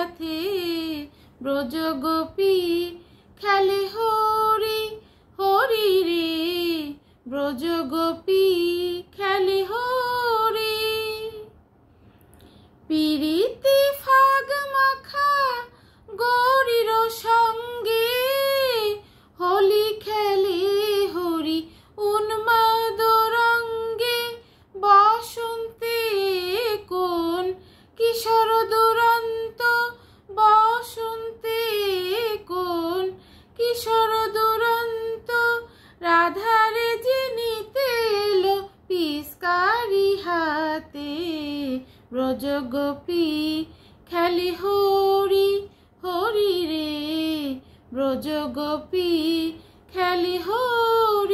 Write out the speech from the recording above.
সাথে ব্রজগোপী খেলে হরি হরি রে, ব্রজগোপী খেলে হরি। পিরিতি ফাগ মাখা গৌরীর সঙ্গে হোলি খেলে হরি উন্মাদ রঙ্গে। বসন্তে কোন কিশোর দুরন্ত, বসন্তে কোন কিশোর দুরন্ত, রাধারে জিনিতে এলো পিচকারি হাতে। ব্রজগোপী খেলে হরি হরি রে, ব্রজগোপী খেলে হরি।